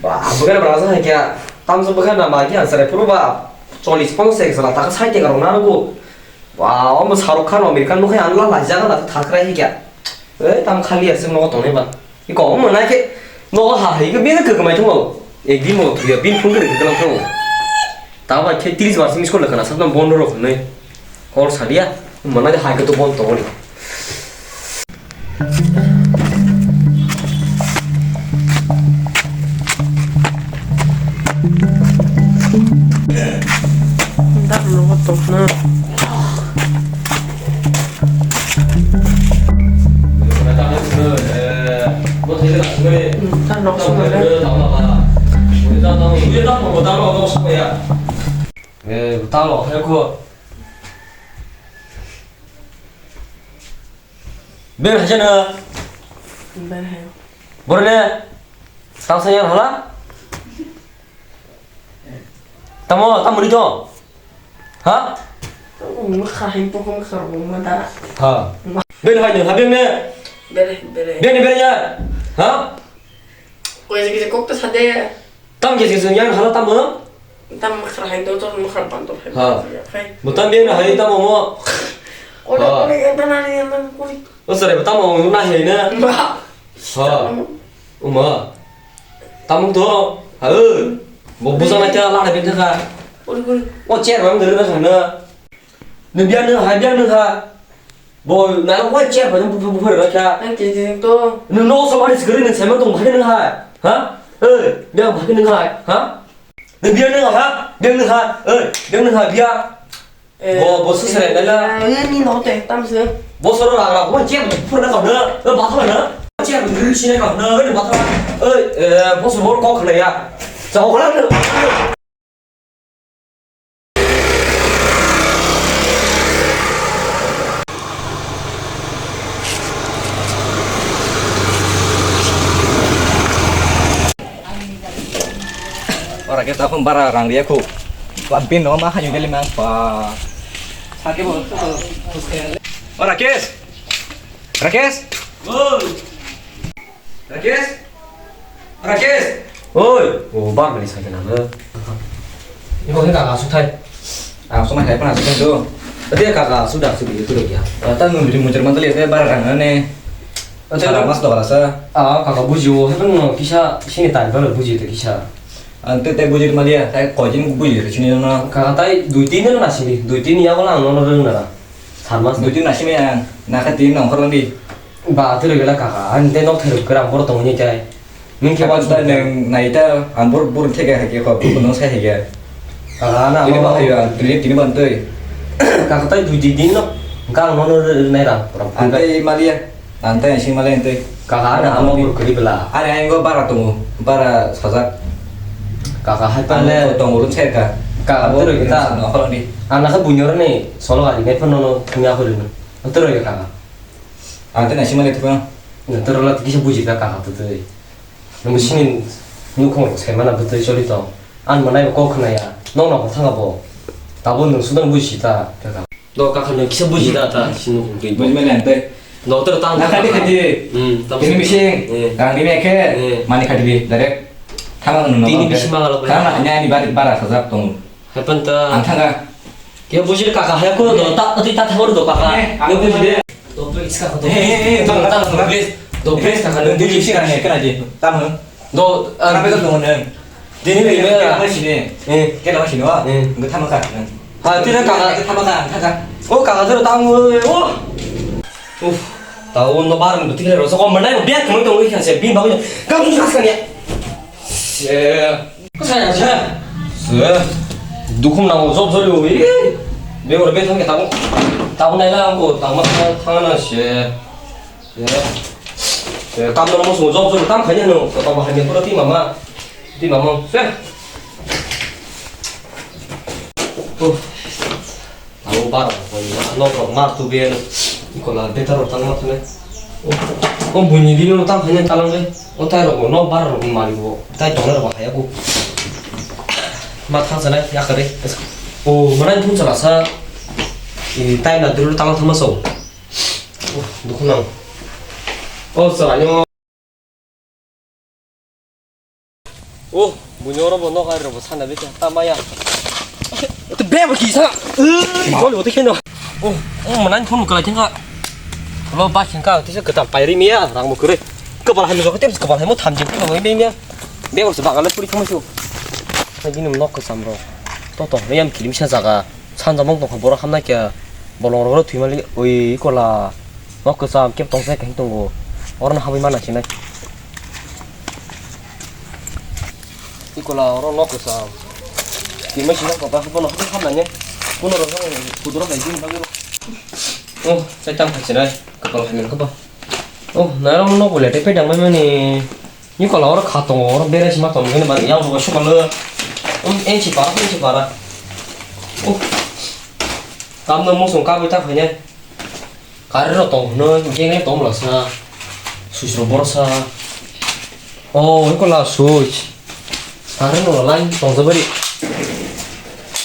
bukan berasa kayak tam bukan nama kayak saya purba colis ponsek salah tak saya tiga orang aku wah om Shahrukh American lu kayak anlah lah jangan lah tak kira kayak tam kali aja mau tong nih bang 이거 om mana kayak 너가 이거 비는 그거 말이야 뭐 얘기 뭐 우리가 빈 풍경을 그거랑 하고 다만 걔 뒤에서 말씀이 스콜라 그나 사람 본으로 그네 거울 살이야 뭐나 돼 하이도 본 또리 나 로봇도 없나 뭐 되게 나중에 나 넣었어 나와봐 우리가 너 위에다 뭐 따로 넣을 거야 예 따로 하고 매일 하잖아 네 해요 모르네 상상이 하나 tamo tamo đi cho hả cũng khá hình cũng khá cũng mà đã hả bên hai đường hai bên nè bere bên này bên nha hả quay cái cốc tới đây tam cái gì nhang hả tam nữa tam khá hình đâu cho nó khá bằng đâu hả một tam bên là hai tam mà ôi đó cái bên này em ôi ở đây tam mà hôm nay hay nè mà hả mà tam không thua hả một buổi sáng nay chơi la này bên thứ hai ôi ôi chết rồi em đứa nó thằng nữa nửa biên nữa hai biên nữa ha bồi nãy nó quay chết vào trong phải rồi cha anh chỉ tôi nửa nô sao mà đi xử lý nửa xem nó tung hai nữa hai hả bây giờ hai nữa hai hả nửa biên nữa hả biên nữa hai biên nữa hai biên bố sức sẽ này là ni nó tệ tam sướng bố số nó là quay chết phải nó còn nữa bắt thôi nữa chết rồi xin này còn nữa bắt thôi bố số bố có cái này à sao có lắm nữa Orang kita pun barang dia ku lampin no mah hanya kali mang pa sakit bol orang Rakesh ôi ồ ba mình sao thế nào nữa 이거 그러니까 가수 타이 ah semua saya pernah sudah tu tapi kakak sudah itu lagi ya tan muncul mantul ya barang ne cara mas do rasa 아 kakak buju 해본 기샤 신이 다 이거를 부지 되 기샤 ante te bujur malia saya kojin bujur sini no kakak ta이 두이띠는 나시니 두이띠니 야고랑 너는 나라 살mas duitin nasi yang nak tin nong korang di 바 들으게라 kakak 안데 너 terus 그랑 보러 동네 자이 mungkin waktu yang naik itu ambur bur tega hake kau pun saya hake kakak anak ini bah ya ini bantu kakak ta이 두이띠는 강 너는 내라 그럼 ante malia ante yang sini malia ante kakak anak mau berkeriblah ada yang gua bara tunggu bara sajak kakak ante 할빨래 tunggu urut saya kah kakak 들으겠다 no korang di anaknya bunyornya solo kali nih penono punya aku dulu terus ya kakak ante nasi malia tu kan terus lah kisah buji kakak tuh tuh nunggu sini nukung 세마나 부터 저리도 안 만나요 꼭 그나야 너나 못한가 보 다본능 수단 부시다 kakak 너 kakak는 kisah bu지다 다 신누 그 bujur malia ante 너 terus tahu nak kadi kadi ini bising yang ini ke mani kadi direct tangan nung ini bising malah karena hanya ini bara sajak tunggu 해본다 antanga ya buji kakak 하고 너딱 어디 딱 해버려 너 kakak 이거 bu지 너 플레이스 kakak 너 플레이스 너 플레이스 kakak는 Dia sih kan ya kan aja. Tamu. 너 Kenapa itu tungguan? Dini Kita bagaimana? sini. Eh, Kita masih wah. Enggak tamu kan. 아, tidak kakak. Tamu kan, kakak. kakak terus tamu. tahu no barang betul ya. So kau mana biar kamu tunggu ikan saya bin bagus. Kamu suka sekali ya. Kau sayang saya. Dukum namu job soalnya wih. Biar orang betul kita tahu nela aku tahu macam tangan sih. kamu namu semua job soalnya tahu kayaknya no. Kau tahu hanya berarti mama. Di mama. tahu barang. No mar tu biar. 이거라 배타로 타는 것 같네. 분이 리노로 딱 그냥 타는 게 어때라고 너 바로 말이고 딱 전화로 봐야고 막 타잖아 약간에 그래서 오 만한 돈 잘라서 이 타임나 들로 땅 타면서 누구나 써 안녕 오, 문 열어봐, 너가 이러고 산나 밑에 땀아야. 또 배워 기사. 이걸 어떻게 넣어? 난 손을 그라 생각. 뭐 봐, 생각 어디서 그다음 빨리미야, 라고 뭐 그래. 그발 하면서 그때 그발 하면 탐지 그거 뭐 이미야. 내가 벌써 막을래 뿌리 타면서. 이놈 넣고 삼로. 또 왜냐면 기름샤자가 산자몽동 한 보라 함나게 몰롱으로 뒤말리 어이 이거라 넣고 삼 캡동색 행동고 어른 하비 만나시네. 이거라 어른 넣고 삼 김을 시작 거봐 한번 하면네. 오늘은 형 부드럽게 해주는 방으로. 살짝 같이네. 그거 하면 그봐. 나랑 너 원래 대표 장면이 이거 라오라 카통 어른 베레시 막통 근데 만 양주가 슈발러. 엔치 봐라, 엔치 봐라. 감는 무슨 까불 딱 그냥 가르러 동는 갱에 동물었어. 수시로 벌었어. 이거 라수. 가르러 라인 동서버리.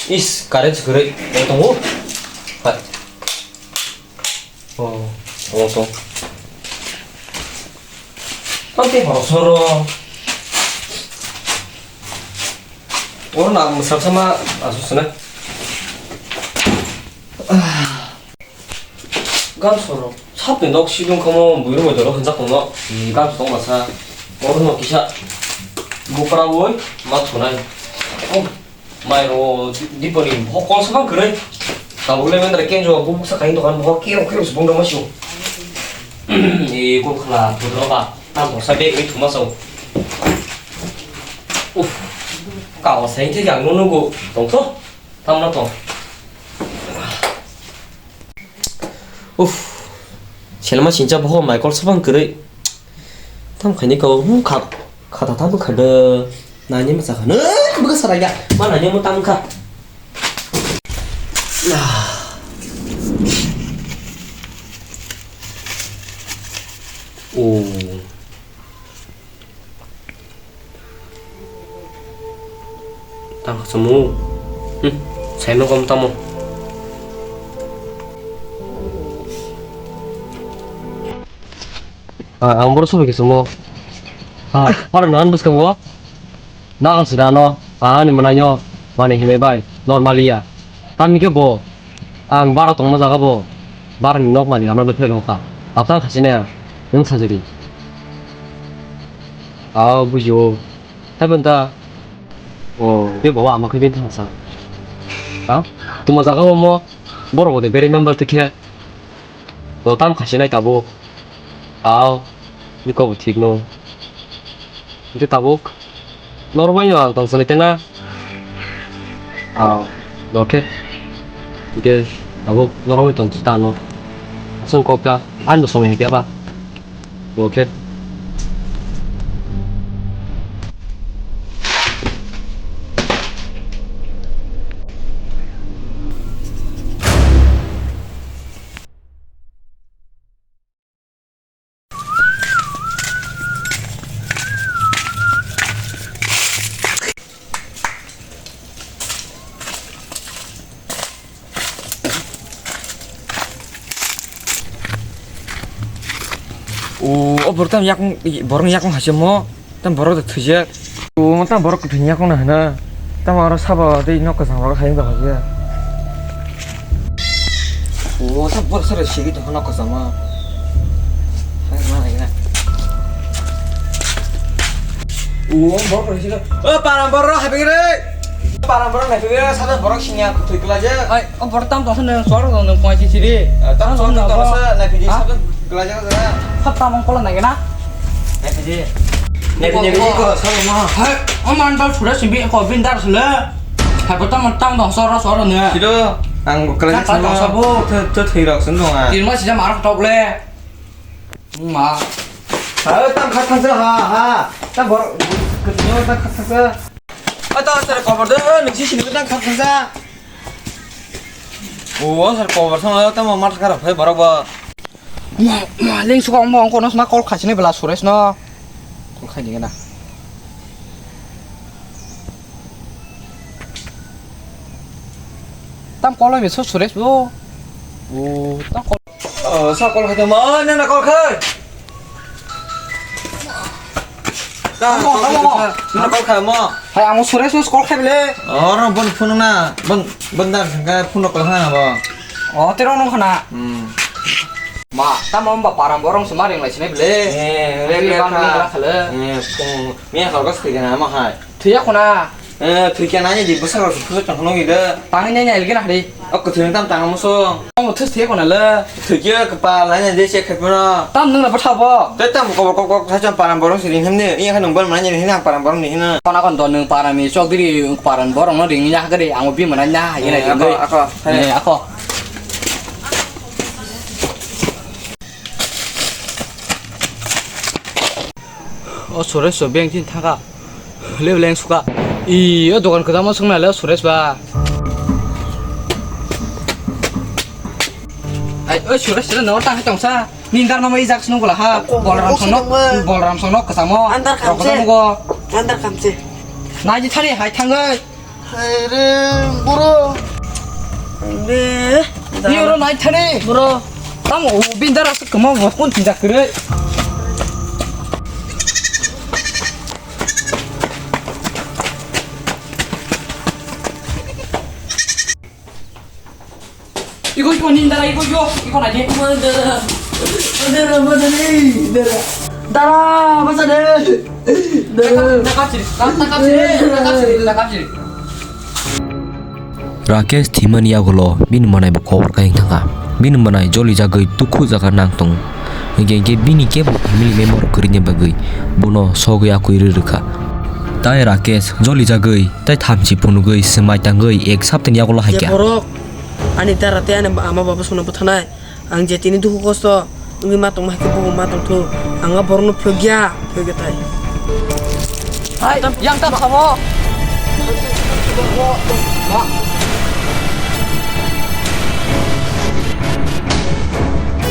이스 가르치 그래. 동호. 아. 동호. 한테 바로 서로. 오늘 나 무섭사마 아수스네. 감소로 차비 넉시군 거면 뭐 이런 거 저러 흔적 동어 이 감소 동마사 오른 너 기샤 뭐 브라보이 마토나이 마이로 니버니 호콜 사방 그래 나 원래 맨날 깬줘 부북사 가인도 가는 거 끼로서 뭔가 마시고 이거 클라 부드러봐 난 도사베 이 두마서 cậu sẽ chơi gần luôn luôn tổng số không nó tổng 제일만 진짜 보고 말걸 서방 그래 탐 가니까 가다 탐 가다 나님 사가는 뭐가 살아야 만 아니면 탐 가. 오. Tao semua, saya mau kamu tamu. Ang baru sudah semua. Para non bus kamu, nang sudah no, ni menanya, mana hime bay, normalia. Kami ke bo, ang baru tong mazaga bo, baru ni nok mani, amna betul ka. Apa kasihnya, yang sajari. bujo, tapi entah. 왜 뭐가 아마 그 멘트 하사? 또 뭐다가 뭐 뭐라고 돼? 베리 멤버 어떻게? 너 다음 가시나 있다고? 이거 뭐 튀노? 이제 다고? 너로 많이 와 당선이 때나? 너 오케이? 이게 나고 너로 있던 기타 너 무슨 거야? 안도 소매 얘기해봐. 오케이? Bertam yak borong yak hasil mo, tam borong tu tujuh, tam borong tu yak na hana, tam orang sabah deh nak kesana orang hayang dah aja. Tam borong sering sih tu nak kesana, hayang mana ya? Borong sih tu, parang borong happy gede, parang borong happy gede, sabah borong sihnya tu ikut aja. Borong tam tu sana suara tu punya ciri, tam suara tu rasa happy gede sabah ikut aja kan? fattam ang kolan nagena Nepi ko sama. hai aman dal sudah simbi ko bindar sele hai batam tang dong sora ne Sido ang kalian sama sabu terhirak sendong tin ma sija marak tok le ma tam khatang ha tam bor ketemu tam khatang atau sar cover deh nasi sini tam khatang sar cover sama tam mar sekarang hai baraba ling suka ngomong kono sama kol kasine bela sures no kol kaji na tam kol be sures bu tam kol sa kol khatang ma na kol khai Nó có khởi mò. Hai amo Suresh nó call khai bele. Nó bận phun na, bận dar cái phun nó có hai nào bò. Oh, terong nong kana. Ma, tamo ba parang borong semar yang lai sini bele. Bele bang bang khale. Phun, míaเขาก็สื่อกันนะมาให้ Thuya kona. Thử cái này gì bữa sau rồi phun trong không gì đó. Tangan nya nya ilgin ah di. Có thử tam tàng một số. Amo thus thia kona le. Thử chưa cái bà lấy này đi xe khách nó. Tam nung la patha bo. Tới tam có thay cho parang borong xử lý thêm nữa. Ý khăn nông bận mà này thế nào parang borong này nữa. Kona kon don nung parang mi sok diri parang borong no ding nya gede amo bi mana nya ini ding gue. Ako. Suresh so beng tin thaka. Lew leng suka. Iya dokan kedama sungna le Suresh ba. Ai Suresh le no tang tong sa. Nindar nama izak sunu kala ha. Bolram sonok kesamo. Antar kamse. Antar kamse. Naji thari hai thangai. Aire buro. Be. Iyo naji thari. Buro. Tam bindar as kemo wakun tinjak kere. Iko nindara iko naji. Madara nih. Dara, masa deh. Takap sini. Rakesh thiman yagolo bin manai ba khobor kaing thanga bin manai joli jagai tukhu jaga nangtong ge bini ke family member korinya bagai bono sogai aku irirka tai Rakesh joli jagai tai thamchi punugai semai tangai ek sapten yagolo haikya Borok. Anita ratian ama bapak suna puthanai. Ang jetini duhu kosto. Ngi matong mah ke buku matong tu. Anga borno phogya tai. Hai, yang tam samo.